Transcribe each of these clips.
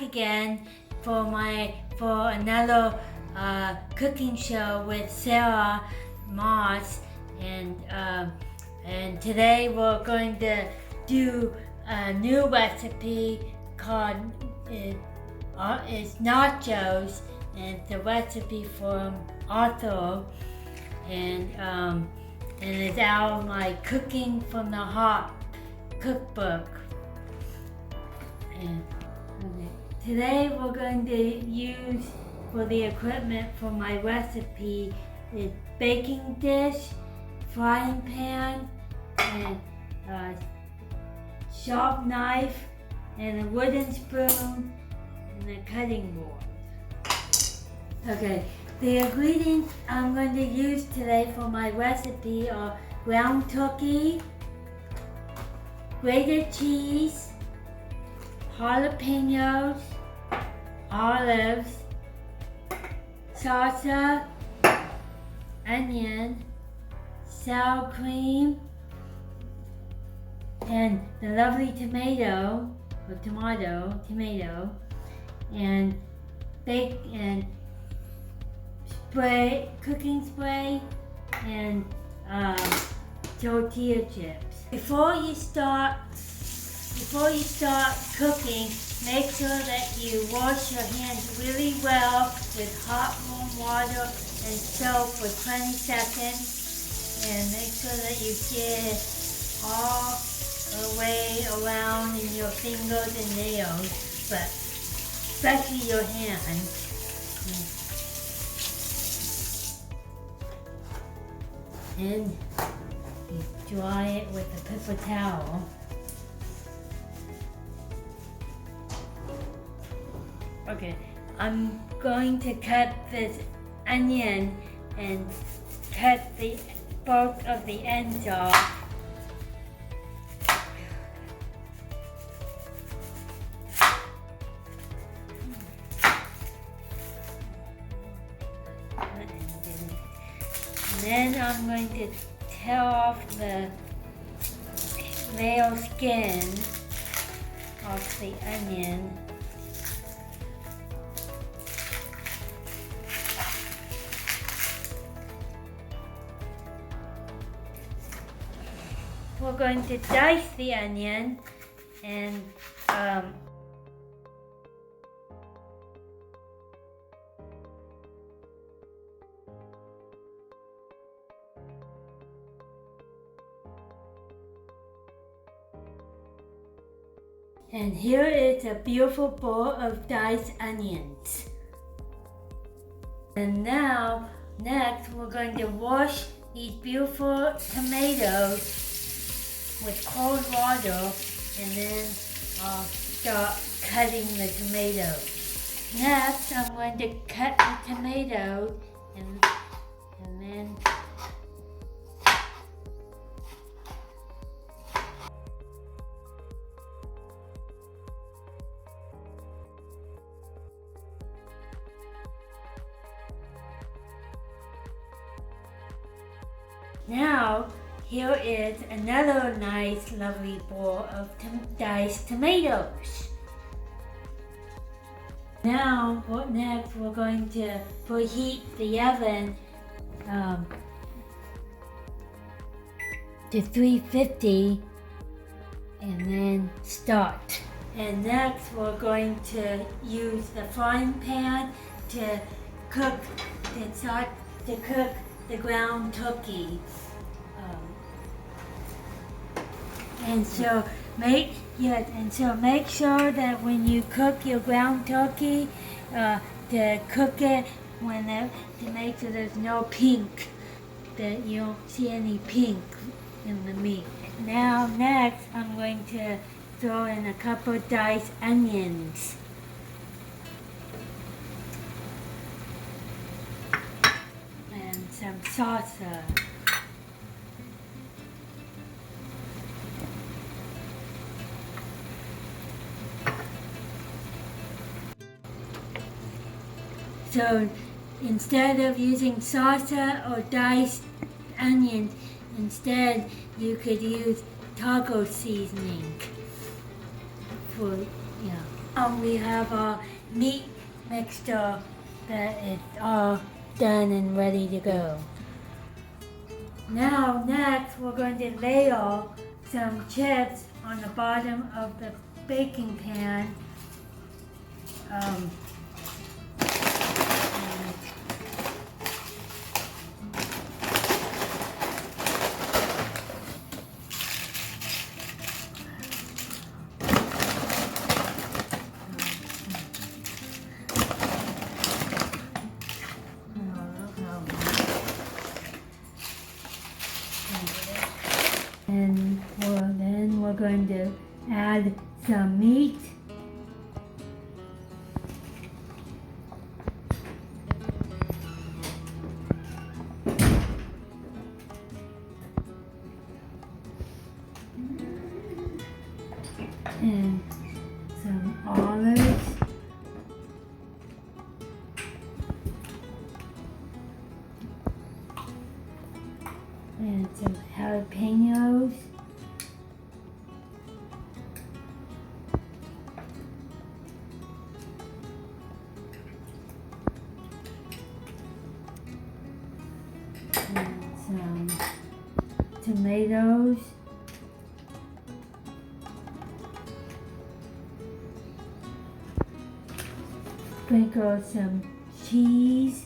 again for another cooking show with Sarah Moss, and today we're going to do a new recipe called it's nachos, and it's a recipe from Arthur, and it's out of my Cooking from the Heart cookbook. And today we're going to use for the equipment for my recipe is baking dish, frying pan, and a sharp knife, and a wooden spoon, and a cutting board. Okay, the ingredients I'm going to use today for my recipe are ground turkey, grated cheese, jalapenos, olives, salsa, onion, sour cream, and the lovely tomato, and bake and spray, cooking spray, and tortilla chips. Before you start cooking, make sure that you wash your hands really well with hot warm water and soap for 20 seconds, and make sure that you get it all the way around in your fingers and nails, but especially your hands. And you dry it with a paper towel. Okay, I'm going to cut this onion and cut both of the ends off. And then I'm going to tear off the male skin off the onion. We're going to dice the onion and here is a beautiful bowl of diced onions. And now, next, we're going to wash these beautiful tomatoes with cold water, and then I'll start cutting the tomatoes. Next, I'm going to cut the tomatoes and then now, here is another nice, lovely bowl of diced tomatoes. Now, next, we're going to preheat the oven to 350 and then start. And next, we're going to use the frying pan to cook the ground turkey. And so make sure that when you cook your ground turkey, to cook it to make sure there's no pink, that you don't see any pink in the meat. Now next, I'm going to throw in a couple of diced onions. And some salsa. So instead of using salsa or diced onions, instead you could use taco seasoning for, We have our meat mixture that is all done and ready to go. Now next we're going to layer some chips on the bottom of the baking pan. And then we're going to add some meat. And some olives. And some jalapenos. And some tomatoes. Sprinkle some cheese.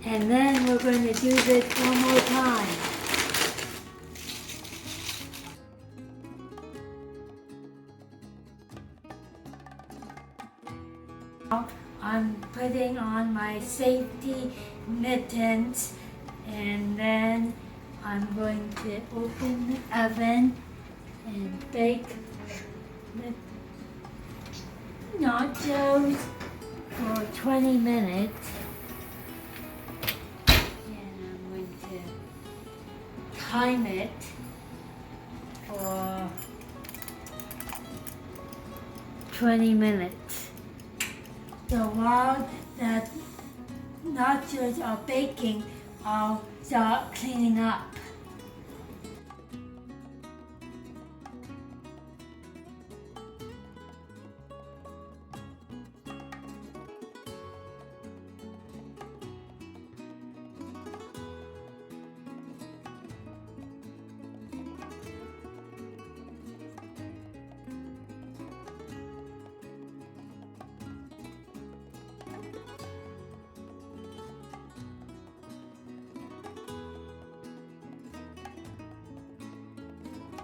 And then we're going to do this one more time. Now I'm putting on my safety mittens, and then I'm going to open the oven and bake the nachos for 20 minutes. Time it for 20 minutes. So while the nachos are baking, I'll start cleaning up.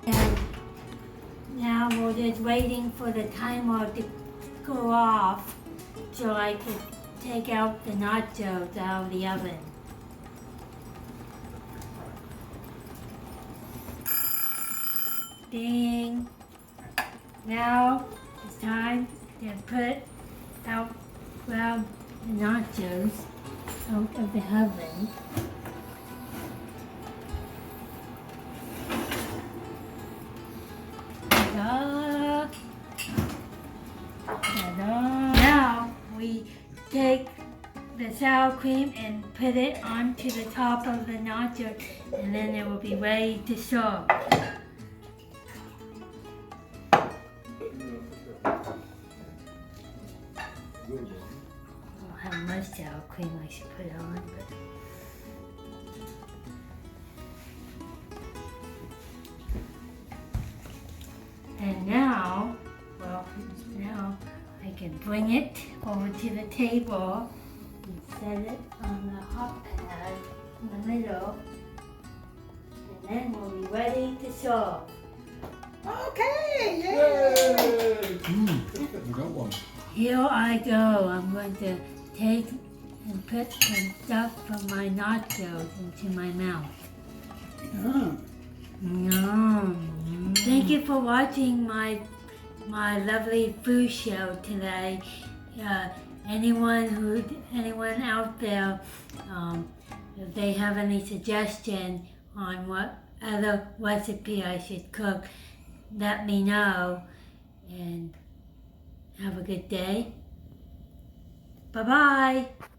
And now we're just waiting for the timer to go off so I can take out the nachos out of the oven. Ding! Now it's time to put out, grab the nachos out of the oven. Now we take the sour cream and put it onto the top of the nacho, and then it will be ready to serve. I don't have much sour cream I should put on, but and now, well, now I can bring it over to the table and set it on the hot pad in the middle, and then we'll be ready to serve. Okay, yay! We got one. Here I go. I'm going to take and put some stuff from my nachos into my mouth. Yum. Thank you for watching my lovely food show today. Anyone out there, if they have any suggestion on what other recipe I should cook, let me know, and have a good day. Bye-bye.